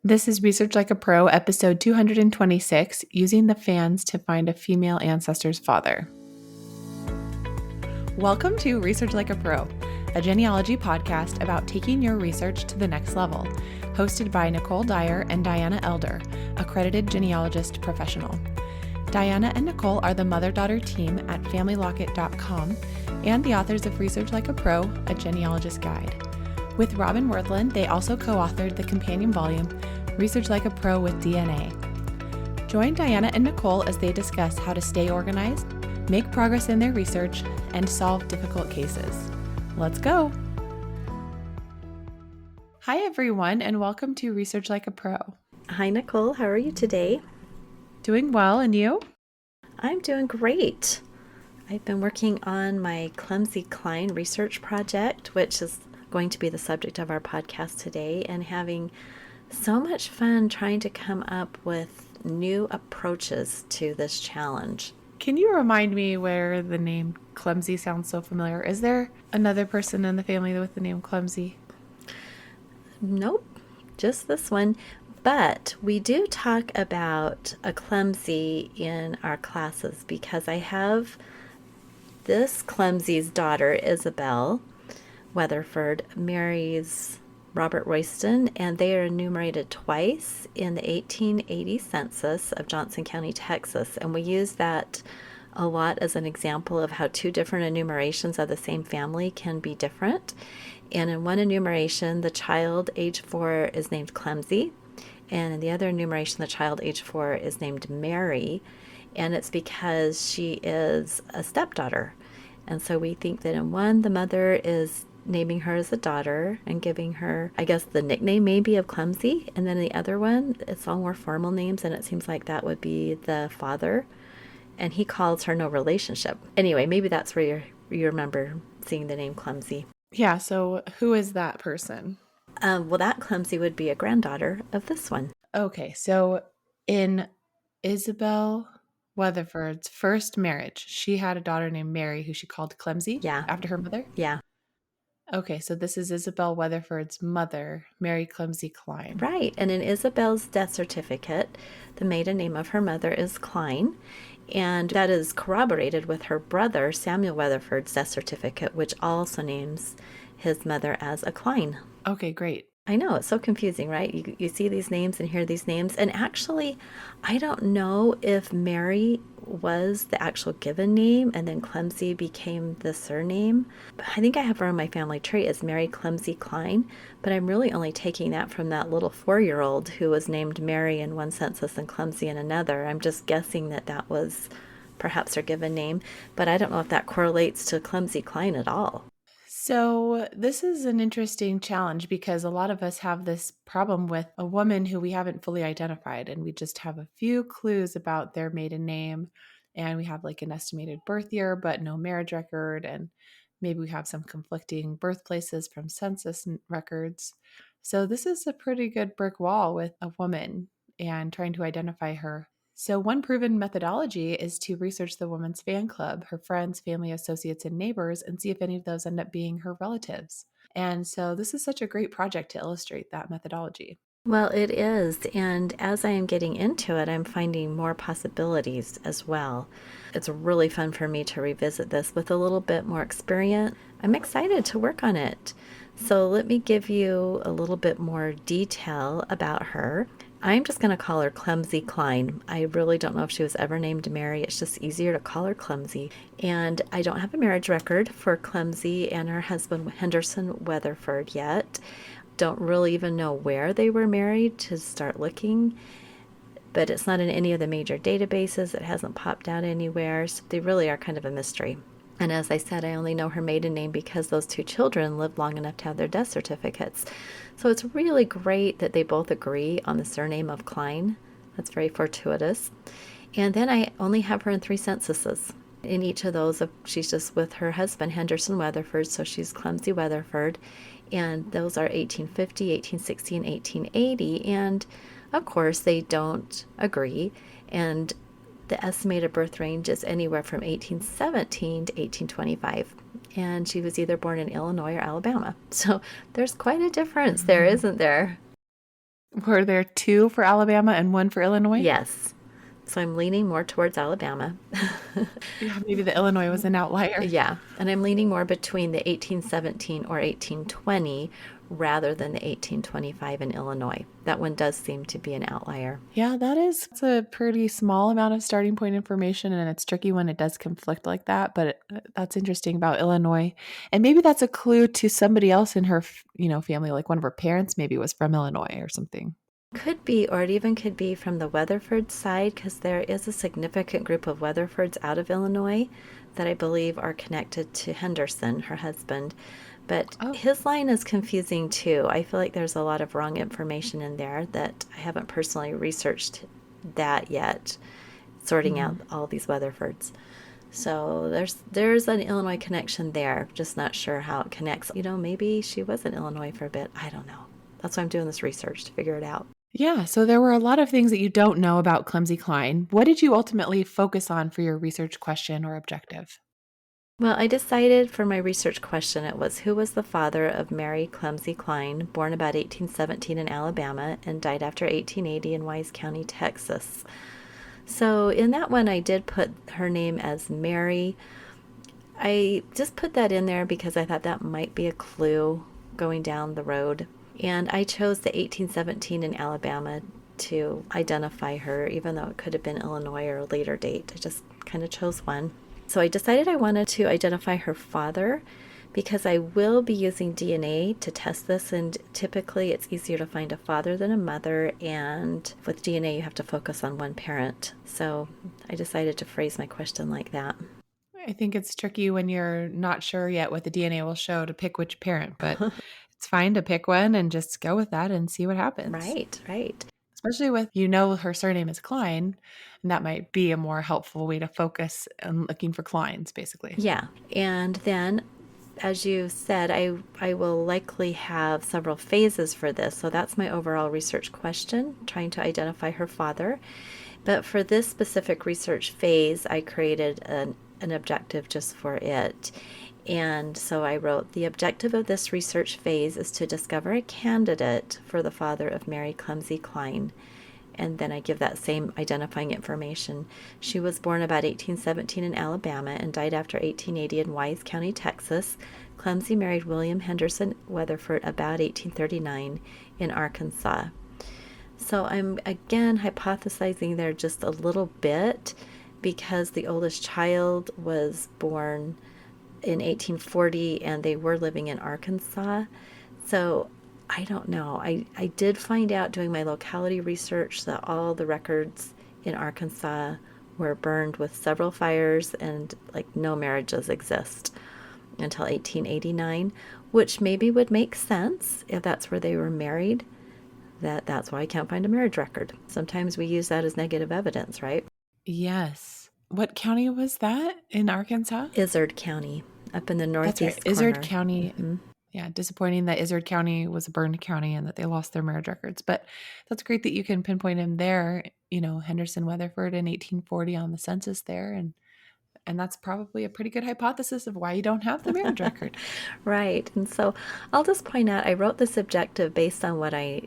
This is Research Like a Pro, episode 226, Using the Fans to Find a Female Ancestor's Father. Welcome to Research Like a Pro, a genealogy podcast about taking your research to the next level, hosted by Nicole Dyer and Diana Elder, accredited genealogist professional. Diana and Nicole are the mother-daughter team at FamilyLocket.com and the authors of Research Like a Pro, a genealogist guide. With Robin Worthland, they also co-authored the companion volume, Research Like a Pro with DNA. Join Diana and Nicole as they discuss how to stay organized, make progress in their research, and solve difficult cases. Let's go! Hi everyone, and welcome to Research Like a Pro. Hi Nicole, how are you today? Doing well, and you? I'm doing great. I've been working on my Clumsy Klein research project, which is going to be the subject of our podcast today, and having so much fun trying to come up with new approaches to this challenge. Can you remind me where the name Clumsy sounds so familiar? Is there another person in the family with the name Clumsy? Nope, just this one. But we do talk about a clumsy in our classes because I have this clumsy's daughter, Isabel Weatherford, marries Robert Royston, and they are enumerated twice in the 1880 census of Johnson County, Texas. And we use that a lot as an example of how two different enumerations of the same family can be different. And in one enumeration, the child age 4 is named Clumsy, and in the other enumeration, the child age 4 is named Mary, and it's because she is a stepdaughter. And so we think that in one, the mother is naming her as a daughter and giving her, I guess, the nickname maybe of Clumsy. And then the other one, it's all more formal names, and it seems like that would be the father. And he calls her no relationship. Anyway, maybe that's where you remember seeing the name Clumsy. Yeah, so who is that person? Well, that Clumsy would be a granddaughter of this one. Okay, so in Isabel Weatherford's first marriage, she had a daughter named Mary who she called Clumsy after her mother? Yeah. Okay, so this is Isabel Weatherford's mother, Mary Clumsy Klein. Right, and in Isabel's death certificate, the maiden name of her mother is Klein, and that is corroborated with her brother, Samuel Weatherford's death certificate, which also names his mother as a Klein. Okay, great. I know, it's so confusing, right? You see these names and hear these names, and actually, I don't know if Mary was the actual given name and then Clumsy became the surname. I think I have her on my family tree as Mary Clumsy Klein, but I'm really only taking that from that little 4-year-old who was named Mary in one census and Clumsy in another. I'm just guessing that that was perhaps her given name, but I don't know if that correlates to Clumsy Klein at all. So this is an interesting challenge because a lot of us have this problem with a woman who we haven't fully identified, and we just have a few clues about their maiden name, and we have like an estimated birth year, but no marriage record, and maybe we have some conflicting birthplaces from census records. So this is a pretty good brick wall with a woman and trying to identify her. So one proven methodology is to research the woman's fan club, her friends, family, associates, and neighbors, and see if any of those end up being her relatives. And so this is such a great project to illustrate that methodology. Well, it is, and as I am getting into it, I'm finding more possibilities as well. It's really fun for me to revisit this with a little bit more experience. I'm excited to work on it. So let me give you a little bit more detail about her. I'm just going to call her Clumsy Klein. I really don't know if she was ever named Mary. It's just easier to call her Clumsy. And I don't have a marriage record for Clumsy and her husband, Henderson Weatherford, yet. Don't really even know where they were married to start looking, but it's not in any of the major databases. It hasn't popped out anywhere, so they really are kind of a mystery. And as I said, I only know her maiden name because those two children lived long enough to have their death certificates. So it's really great that they both agree on the surname of Klein. That's very fortuitous. And then I only have her in 3 censuses. In each of those, she's just with her husband, Henderson Weatherford, so she's Clumsy Weatherford. And those are 1850, 1860, and 1880. And of course, they don't agree. And the estimated birth range is anywhere from 1817 to 1825. And she was either born in Illinois or Alabama. So there's quite a difference there, isn't there? Were there two for Alabama and one for Illinois? Yes. So I'm leaning more towards Alabama. Yeah, maybe the Illinois was an outlier. Yeah, and I'm leaning more between the 1817 or 1820 rather than the 1825 in Illinois. That one does seem to be an outlier. Yeah, it's a pretty small amount of starting point information, and it's tricky when it does conflict like that. But that's interesting about Illinois, and maybe that's a clue to somebody else in her, family. Like one of her parents, maybe was from Illinois or something. Could be, or it even could be from the Weatherford side, because there is a significant group of Weatherfords out of Illinois that I believe are connected to Henderson, her husband. But Oh, his line is confusing too. I feel like there's a lot of wrong information in there that I haven't personally researched that yet, sorting out mhm. all these Weatherfords. So there's an Illinois connection there. Just not sure how it connects. Maybe she was in Illinois for a bit. I don't know. That's why I'm doing this research to figure it out. Yeah. So there were a lot of things that you don't know about Clumsy Klein. What did you ultimately focus on for your research question or objective? Well, I decided for my research question it was who was the father of Mary Clumsy Klein, born about 1817 in Alabama and died after 1880 in Wise County, Texas. So in that one, I did put her name as Mary. I just put that in there because I thought that might be a clue going down the road. And I chose the 1817 in Alabama to identify her, even though it could have been Illinois or a later date. I just kind of chose one. So I decided I wanted to identify her father because I will be using DNA to test this, and typically it's easier to find a father than a mother, and with DNA you have to focus on one parent. So I decided to phrase my question like that. I think it's tricky when you're not sure yet what the DNA will show to pick which parent, but it's fine to pick one and just go with that and see what happens. Right, right. Especially with, her surname is Klein, and that might be a more helpful way to focus on looking for Kleins, basically. Yeah. And then, as you said, I will likely have several phases for this. So that's my overall research question, trying to identify her father. But for this specific research phase, I created an objective just for it. And so I wrote the objective of this research phase is to discover a candidate for the father of Mary Clumsy Klein. And then I give that same identifying information. She was born about 1817 in Alabama and died after 1880 in Wise County, Texas. Clumsy married William Henderson Weatherford about 1839 in Arkansas. So I'm again hypothesizing there just a little bit because the oldest child was born in 1840 and they were living in Arkansas. So I don't know. I did find out doing my locality research that all the records in Arkansas were burned with several fires and like no marriages exist until 1889, which maybe would make sense if that's where they were married. That's why I can't find a marriage record. Sometimes we use that as negative evidence, right? Yes. What county was that in Arkansas? Izard County, up in the That's right. northeast Izard corner. County. Hmm. Yeah, disappointing that Izard County was a burned county and that they lost their marriage records. But that's great that you can pinpoint him there, Henderson Weatherford in 1840 on the census there. And that's probably a pretty good hypothesis of why you don't have the marriage record. Right. And so I'll just point out I wrote this objective based on what I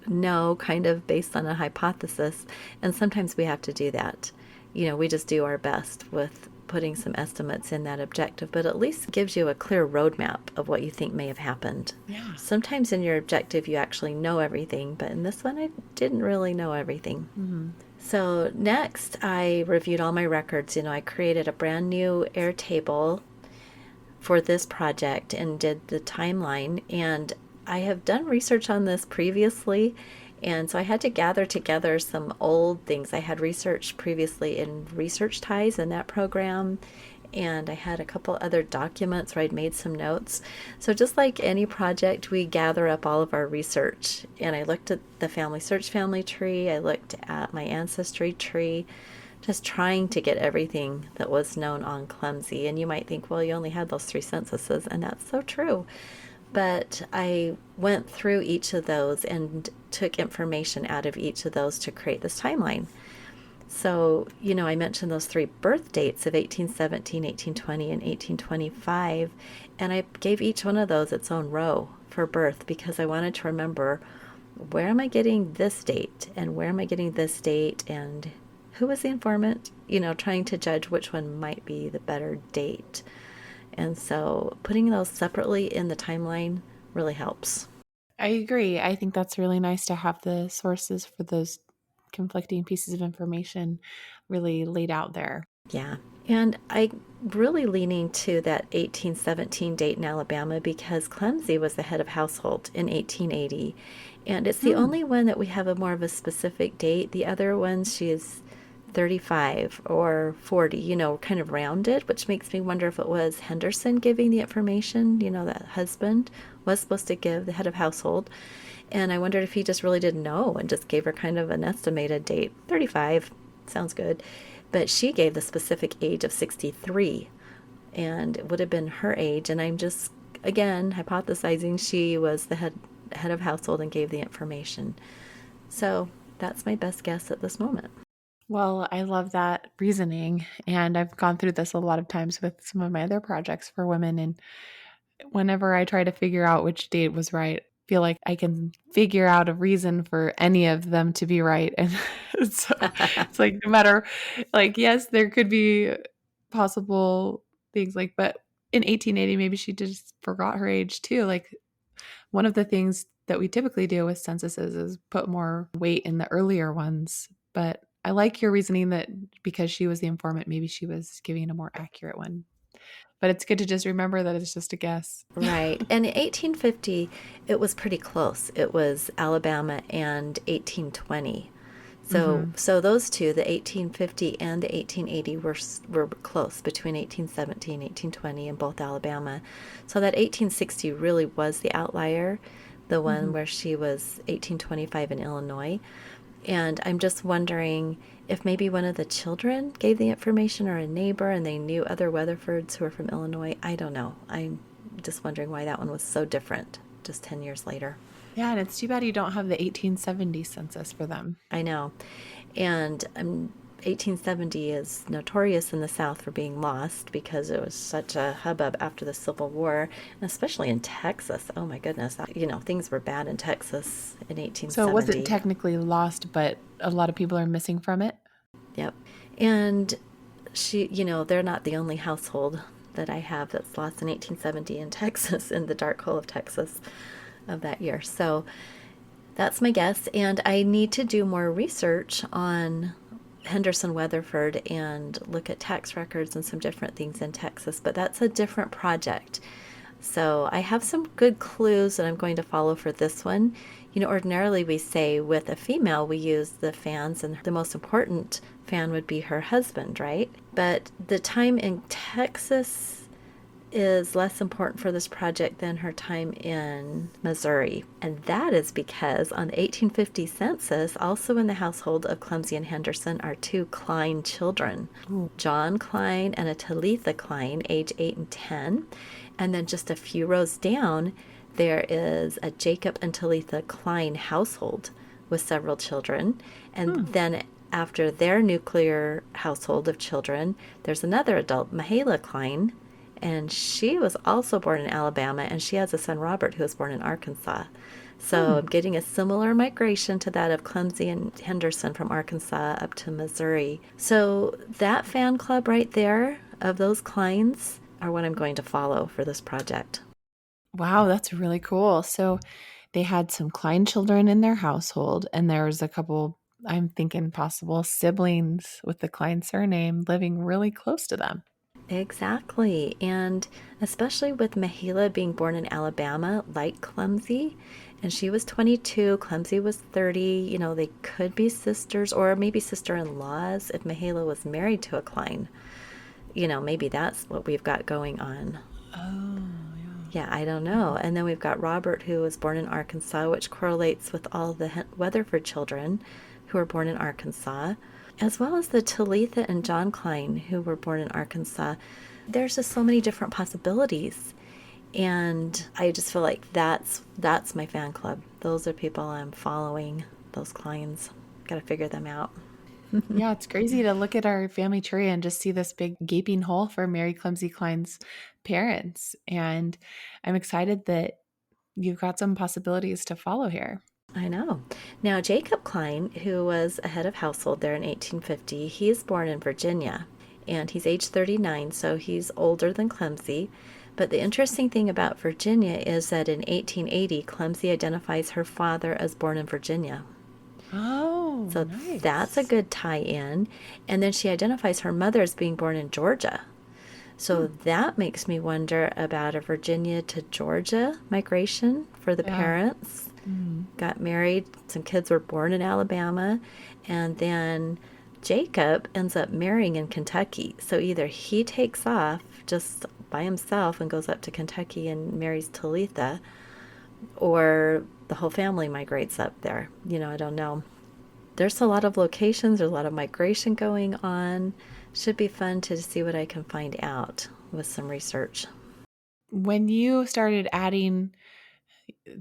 know, kind of based on a hypothesis. And sometimes we have to do that. We just do our best with putting some estimates in that objective, but at least gives you a clear roadmap of what you think may have happened. Yeah. Sometimes in your objective, you actually know everything, but in this one, I didn't really know everything. Hmm. So next, I reviewed all my records. I created a brand new Airtable for this project and did the timeline. And I have done research on this previously. And so I had to gather together some old things. I had researched previously in Research Ties in that program. And I had a couple other documents where I'd made some notes. So just like any project, we gather up all of our research. And I looked at the family search family tree. I looked at my ancestry tree, just trying to get everything that was known on Clumsy. And you might think, well, you only had those 3 censuses, and that's so true. But I went through each of those and took information out of each of those to create this timeline. So, I mentioned those 3 birth dates of 1817, 1820, and 1825, and I gave each one of those its own row for birth because I wanted to remember where am I getting this date and where am I getting this date and who was the informant? Trying to judge which one might be the better date. And so putting those separately in the timeline really helps. I agree. I think that's really nice to have the sources for those conflicting pieces of information really laid out there. Yeah. And I'm really leaning to that 1817 date in Alabama because Clemsy was the head of household in 1880. And it's the Hmm. only one that we have a more of a specific date. The other ones, she is 35 or 40, kind of rounded, which makes me wonder if it was Henderson giving the information, that husband was supposed to give the head of household. And I wondered if he just really didn't know and just gave her kind of an estimated date. 35 sounds good. But she gave the specific age of 63, and it would have been her age. And I'm just, again, hypothesizing she was the head of household and gave the information. So that's my best guess at this moment. Well, I love that reasoning. And I've gone through this a lot of times with some of my other projects for women. And whenever I try to figure out which date was right, I feel like I can figure out a reason for any of them to be right. And so it's like no matter, like, yes, there could be possible things like, but in 1880, maybe she just forgot her age too. Like one of the things that we typically do with censuses is put more weight in the earlier ones. But I like your reasoning that because she was the informant, maybe she was giving a more accurate one. But it's good to just remember that it's just a guess. Right. And in 1850, it was pretty close. It was Alabama and 1820. So, Mhm. so those two, the 1850 and the 1880, were close between 1817, 1820, and both Alabama. So that 1860 really was the outlier, the one Mhm. where she was 1825 in Illinois. And I'm just wondering if maybe one of the children gave the information or a neighbor and they knew other Weatherfords who are from Illinois. I don't know. I'm just wondering why that one was so different just 10 years later. Yeah, and it's too bad you don't have the 1870 census for them. I know. And 1870 is notorious in the South for being lost because it was such a hubbub after the Civil War, and especially in Texas. Oh my goodness. Things were bad in Texas in So it wasn't 1870. technically lost, but a lot of people are missing from it. Yep. And they're not the only household that I have that's lost in 1870 in Texas, in the dark hole of Texas of that year. So that's my guess. And I need to do more research on Henderson Weatherford and look at tax records and some different things in Texas, but that's a different project. So I have some good clues that I'm going to follow for this one. Ordinarily we say with a female, we use the fans, and the most important fan would be her husband, right? But the time in Texas is less important for this project than her time in Missouri. And that is because on the 1850 census, also in the household of Clemsy and Henderson, are two Klein children, Ooh. John Klein and a Talitha Klein, age 8 and 10. And then just a few rows down, there is a Jacob and Talitha Klein household with several children. And Hmm. then after their nuclear household of children, there's another adult, Mahala Klein, and she was also born in Alabama, and she has a son, Robert, who was born in Arkansas. So Hmm. I'm getting a similar migration to that of Clemsy and Henderson from Arkansas up to Missouri. So that fan club right there of those Kleins are what I'm going to follow for this project. Wow, that's really cool. So they had some Klein children in their household, and there was a couple, I'm thinking possible siblings with the Klein surname living really close to them. Exactly. And especially with Mahila being born in Alabama, like Clemsy, and she was 22, Clemsy was 30. They could be sisters or maybe sister in laws if Mahila was married to a Klein. Maybe that's what we've got going on. Oh, yeah. Yeah, I don't know. Mhm. And then we've got Robert, who was born in Arkansas, which correlates with all the Weatherford children who were born in Arkansas, as well as the Talitha and John Klein, who were born in Arkansas. There's just so many different possibilities. And I just feel like that's my fan club. Those are people I'm following, those Kleins. Got to figure them out. Yeah, it's crazy to look at our family tree and just see this big gaping hole for Mary Clemsy Klein's parents. And I'm excited that you've got some possibilities to follow here. I know. Now, Jacob Klein, who was a head of household there in 1850, he's born in Virginia and he's age 39, so he's older than Clemsy. But the interesting thing about Virginia is that in 1880, Clemsy identifies her father as born in Virginia. Oh, So that's a nice. good tie in. And then she identifies her mother as being born in Georgia. Hmm. So that makes me wonder about a Virginia to Georgia migration for the Yeah. parents. Mm. Got married, some kids were born in Alabama, and then Jacob ends up marrying in Kentucky. So either he takes off just by himself and goes up to Kentucky and marries Talitha, or the whole family migrates up there. I don't know. There's a lot of locations, there's a lot of migration going on. Should be fun to see what I can find out with some research. When you started adding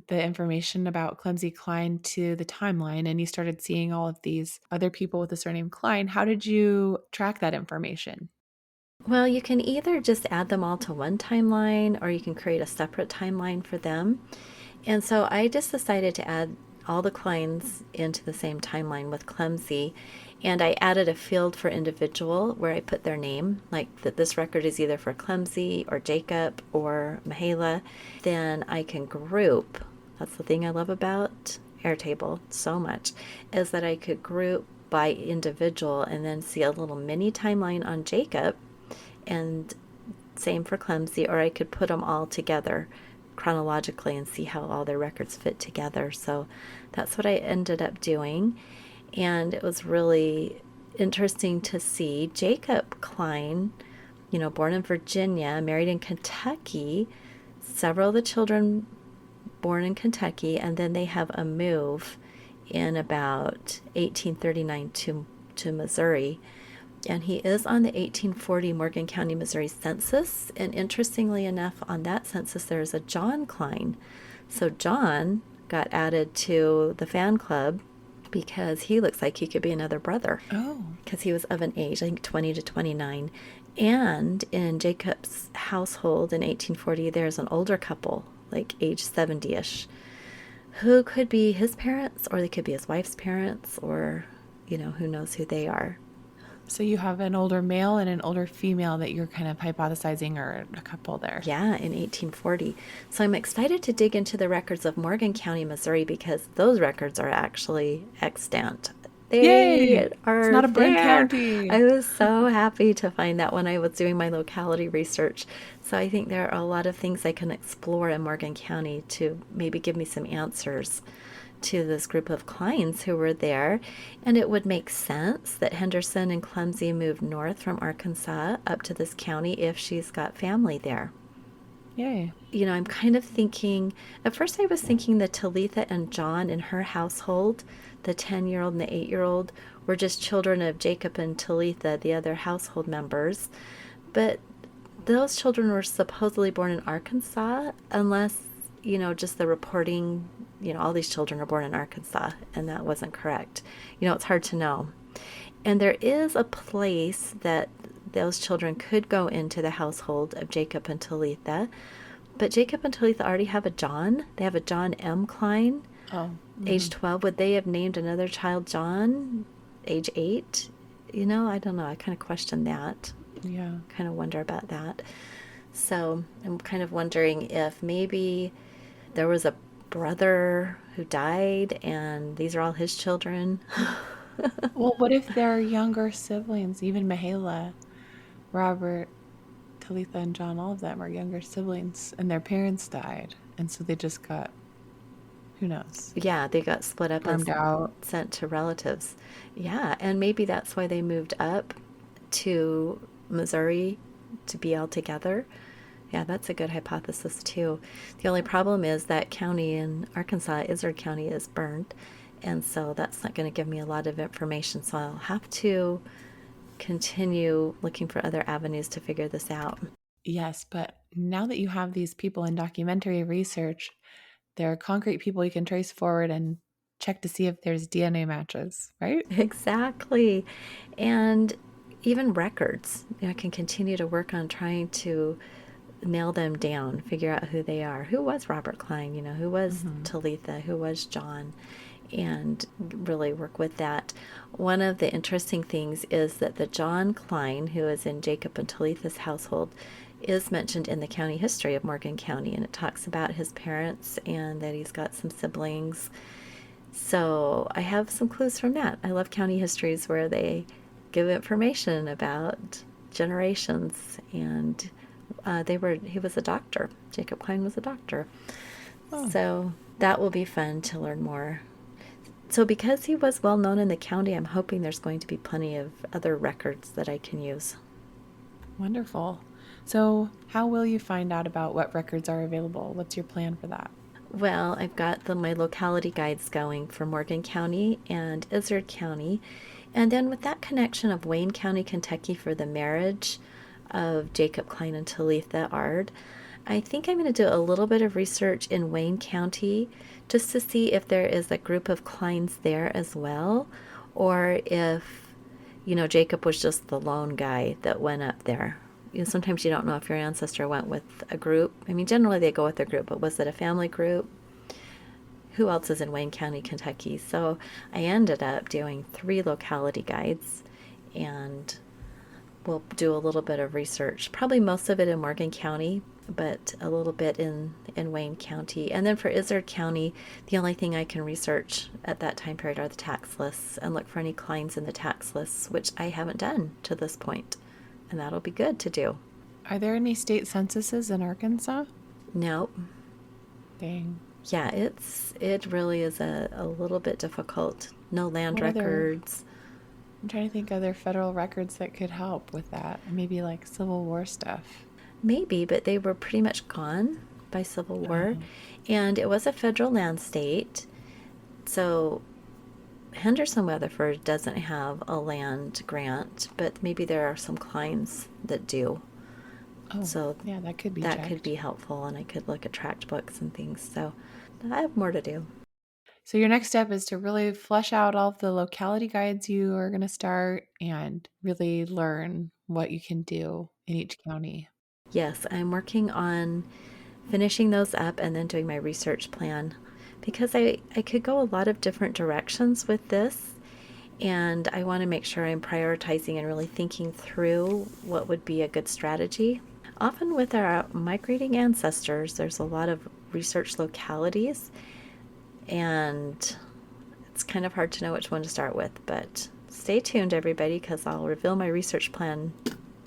the information about Clemsy Klein to the timeline and you started seeing all of these other people with the surname Klein, how did you track that information? Well, you can either just add them all to one timeline or you can create a separate timeline for them. And so I just decided to add all the Kleins into the same timeline with Clemsy. And I added a field for individual where I put their name, like that this record is either for Clemsy or Jacob or Mahala. Then I can group. That's the thing I love about Airtable so much, is that I could group by individual and then see a little mini timeline on Jacob, and same for Clemsy, or I could put them all together chronologically and see how all their records fit together. So that's what I ended up doing. And it was really interesting to see Jacob Klein, born in Virginia, married in Kentucky, several of the children born in Kentucky, and then they have a move in about 1839 to Missouri, and he is on the 1840 Morgan County, Missouri census. And interestingly enough, on that census, there's a John Klein. So John got added to the fan club because he looks like he could be another brother Oh, because he was of an age, I think 20 to 29. And in Jacob's household in 1840, there's an older couple, like age 70 ish, who could be his parents or they could be his wife's parents, or, who knows who they are. so you have an older male and an older female that you're kind of hypothesizing are a couple there. Yeah, in 1840. So I'm excited to dig into the records of Morgan County, Missouri, because those records are actually extant. They Yay! It's are not a burned there. county. I was so happy to find that when I was doing my locality research. So I think there are a lot of things I can explore in Morgan County to maybe give me some answers to this group of clients who were there. And it would make sense that Henderson and Clemsy moved north from Arkansas up to this county if she's got family there. Yay. I'm kind of thinking, at first I was thinking that Talitha and John in her household, the 10-year-old and the 8-year-old, were just children of Jacob and Talitha, the other household members. But those children were supposedly born in Arkansas, unless, just the reporting, all these children are born in Arkansas, and that wasn't correct. It's hard to know. And there is a place that those children could go into the household of Jacob and Talitha. But Jacob and Talitha already have a John. They have a John M. Klein, Oh, age mhm. 12. Would they have named another child John, age 8? I don't know. I kind of question that. Yeah. Kind of wonder about that. So I'm kind of wondering if maybe there was a brother who died and these are all his children. Well, what if they're younger siblings? Even Mahala, Robert, Talitha, and John, all of them are younger siblings, and their parents died. And so they just got, who knows, Yeah, they got split up and farmed out. sent to relatives. Yeah, and maybe that's why they moved up to Missouri to be all together. Yeah, that's a good hypothesis too. The only problem is that county in Arkansas, Izard County, is burned, and so that's not going to give me a lot of information. So I'll have to continue looking for other avenues to figure this out. Yes, but now that you have these people in documentary research, there are concrete people you can trace forward and check to see if there's DNA matches, right? Exactly. And even records. I can continue to work on trying to nail them down, figure out who they are. Who was Robert Klein? Who was Hmm. Talitha? Who was John? And really work with that. One of the interesting things is that the John Klein, who is in Jacob and Talitha's household, is mentioned in the county history of Morgan County, and it talks about his parents and that he's got some siblings. So I have some clues from that. I love county histories where they give information about generations, and he was a doctor. Jacob Klein was a doctor. Oh, So that will be fun to learn more. So because he was well known in the county, I'm hoping there's going to be plenty of other records that I can use. wonderful. So, how will you find out about what records are available? What's your plan for that? Well, I've got my locality guides going for Morgan County and Izard County. And then with that connection of Wayne County, Kentucky for the marriage of Jacob Klein and Talitha Ard, I think I'm going to do a little bit of research in Wayne County just to see if there is a group of Kleins there as well, or if, Jacob was just the lone guy that went up there. Sometimes you don't know if your ancestor went with a group. I mean, generally they go with a group, but was it a family group? Who else is in Wayne County, Kentucky? So I ended up doing 3 locality guides, and we'll do a little bit of research. Probably most of it in Morgan County, but a little bit in Wayne County. And then for Izard County, the only thing I can research at that time period are the tax lists and look for any Kleins in the tax lists, which I haven't done to this point. And that'll be good to do. Are there any state censuses in Arkansas? Nope. Dang. Yeah, it really is a little bit difficult. No land What other, records. I'm trying to think other federal records that could help with that. Maybe like Civil War stuff. Maybe, but they were pretty much gone by Civil War. Oh, And it was a federal land state. So Henderson Weatherford doesn't have a land grant, but maybe there are some Kleins that do. oh, So yeah, that could be that could checked. be helpful, and I could look at tract books and things. So I have more to do. So your next step is to really flesh out all of the locality guides you are going to start and really learn what you can do in each county. Yes, I'm working on finishing those up and then doing my research plan because I could go a lot of different directions with this, and I want to make sure I'm prioritizing and really thinking through what would be a good strategy. Often with our migrating ancestors, there's a lot of research localities, and it's kind of hard to know which one to start with. But stay tuned, everybody, because I'll reveal my research plan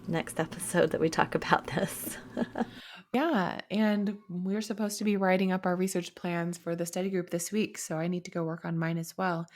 next episode that we talk about this. Yeah, and we're supposed to be writing up our research plans for the study group this week, so I need to go work on mine as well.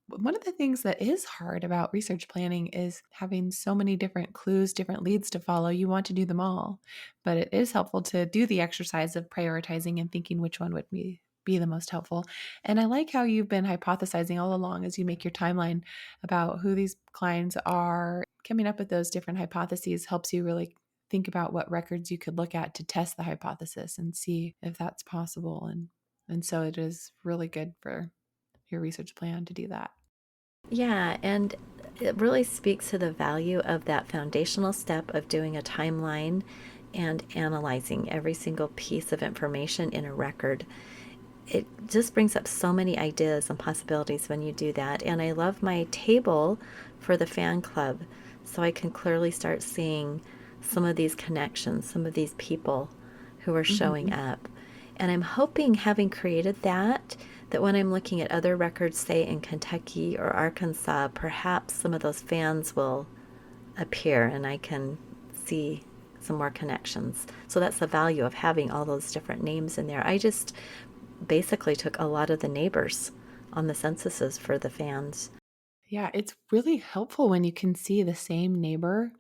One of the things that is hard about research planning is having so many different clues, different leads to follow. You want to do them all, but it is helpful to do the exercise of prioritizing and thinking which one would be the most helpful. And I like how you've been hypothesizing all along as you make your timeline about who these clients are. Coming up with those different hypotheses helps you really think about what records you could look at to test the hypothesis and see if that's possible. And so it is really good for your research plan to do that. Yeah, and it really speaks to the value of that foundational step of doing a timeline and analyzing every single piece of information in a record. It just brings up so many ideas and possibilities when you do that. And I love my table for the fan club so I can clearly start seeing some of these connections, some of these people who are showing Mhm. up. And I'm hoping, having created that, that when I'm looking at other records, say in Kentucky or Arkansas, perhaps some of those fans will appear and I can see some more connections. So that's the value of having all those different names in there. I just basically took a lot of the neighbors on the censuses for the fans. Yeah, it's really helpful when you can see the same neighbor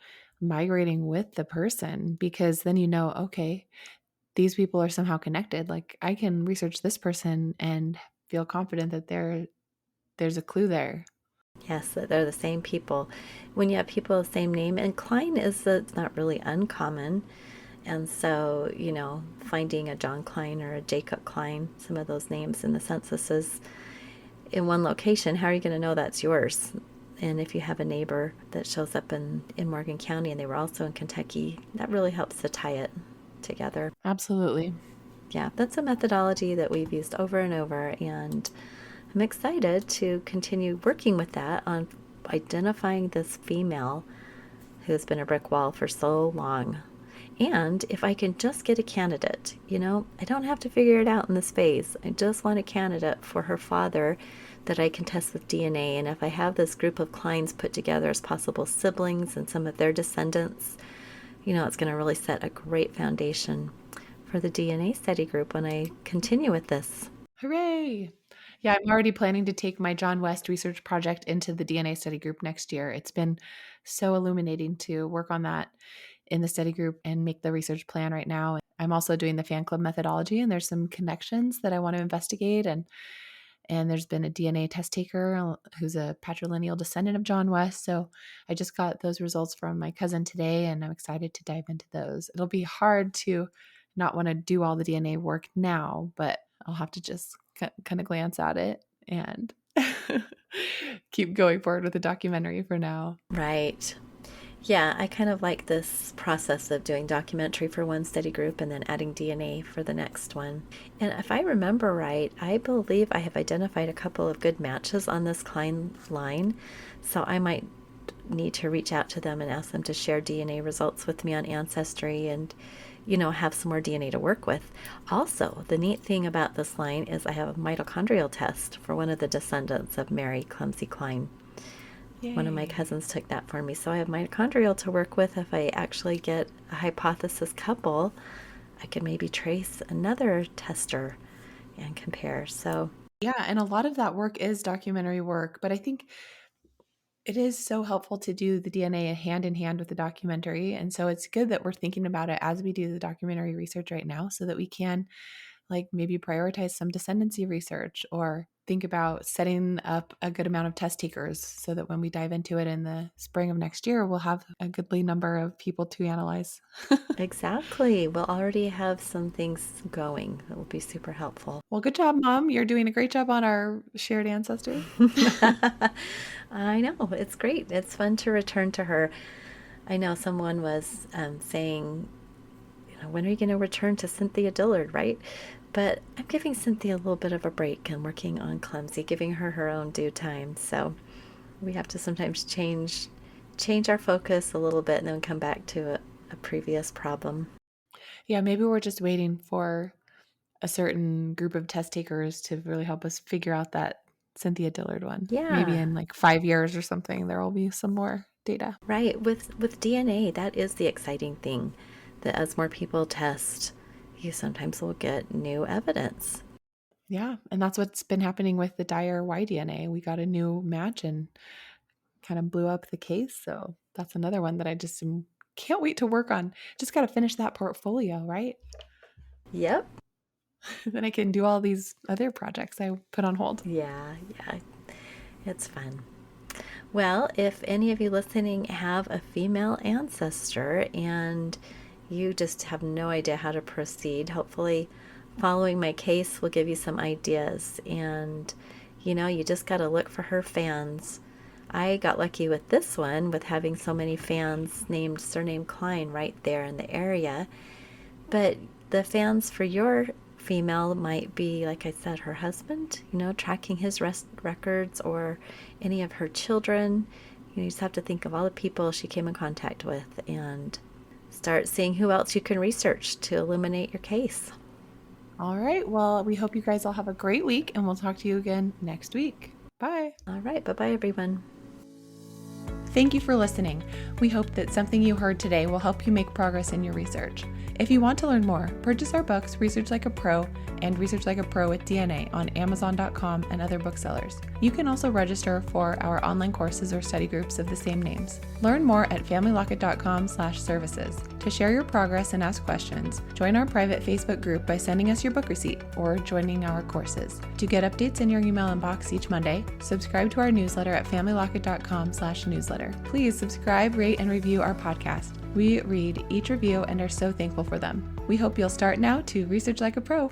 migrating with the person because then you know, okay, these people are somehow connected. Like I can research this person and feel confident that there's a clue there. Yes, that they're the same people. When you have people of the same name, and Klein is not really uncommon. And so, finding a John Klein or a Jacob Klein, some of those names in the censuses in one location, how are you going to know that's yours? And if you have a neighbor that shows up in Morgan County and they were also in Kentucky, that really helps to tie it. together. Absolutely. Yeah, that's a methodology that we've used over and over, and I'm excited to continue working with that on identifying this female who's been a brick wall for so long. And if I can just get a candidate, I don't have to figure it out in this phase. I just want a candidate for her father that I can test with DNA. And if I have this group of clients put together as possible siblings and some of their descendants, it's going to really set a great foundation for the DNA study group when I continue with this. Hooray! Yeah, I'm already planning to take my John West research project into the DNA study group next year. It's been so illuminating to work on that in the study group and make the research plan right now. I'm also doing the fan club methodology, and there's some connections that I want to investigate. And there's been a DNA test taker who's a patrilineal descendant of John West. So I just got those results from my cousin today, and I'm excited to dive into those. It'll be hard to not want to do all the DNA work now, but I'll have to just kind of glance at it and keep going forward with the documentary for now. Right. Yeah, I kind of like this process of doing documentary for one study group and then adding DNA for the next one. And if I remember right, I believe I have identified a couple of good matches on this Klein line. So I might need to reach out to them and ask them to share DNA results with me on Ancestry and, have some more DNA to work with. Also, the neat thing about this line is I have a mitochondrial test for one of the descendants of Mary Clumsy Klein. One of my Yay. cousins took that for me. So I have mitochondrial to work with. If I actually get a hypothesis couple, I could maybe trace another tester and compare. So, Yeah, and a lot of that work is documentary work, but I think it is so helpful to do the DNA hand in hand with the documentary. And so it's good that we're thinking about it as we do the documentary research right now so that we can like maybe prioritize some descendancy research or think about setting up a good amount of test takers so that when we dive into it in the spring of next year, we'll have a goodly number of people to analyze. exactly. We'll already have some things going that will be super helpful. Well, good job, Mom. You're doing a great job on our shared ancestry. I know. It's great. It's fun to return to her. I know someone was saying, when are you going to return to Cynthia Dillard, right? But I'm giving Cynthia a little bit of a break and working on Clumsy, giving her her own due time. So we have to sometimes change our focus a little bit and then come back to a previous problem. Yeah, maybe we're just waiting for a certain group of test takers to really help us figure out that Cynthia Dillard one. Maybe Yeah, in like 5 years or something, there will be some more data. right. With DNA, that is the exciting thing. That as more people test, you sometimes will get new evidence. Yeah. And that's what's been happening with the Dyer Y DNA. We got a new match and kind of blew up the case. So that's another one that I just can't wait to work on. Just got to finish that portfolio, right? Yep. Then I can do all these other projects I put on hold. Yeah, yeah. It's fun. Well, if any of you listening have a female ancestor and you just have no idea how to proceed, hopefully following my case will give you some ideas. And, you just got to look for her fans. I got lucky with this one with having so many fans named surname Klein right there in the area. But the fans for your female might be, like I said, her husband, tracking his records or any of her children. You just have to think of all the people she came in contact with and start seeing who else you can research to illuminate your case. All right. Well, we hope you guys all have a great week and we'll talk to you again next week. Bye. All right. Bye bye, everyone. Thank you for listening. We hope that something you heard today will help you make progress in your research. If you want to learn more, purchase our books, Research Like a Pro and Research Like a Pro with DNA on Amazon.com and other booksellers. You can also register for our online courses or study groups of the same names. Learn more at familylocket.com/services. To share your progress and ask questions, join our private Facebook group by sending us your book receipt or joining our courses. To get updates in your email inbox each Monday, subscribe to our newsletter at familylocket.com/newsletter. Please subscribe, rate, and review our podcast. We read each review and are so thankful for them. We hope you'll start now to research like a pro.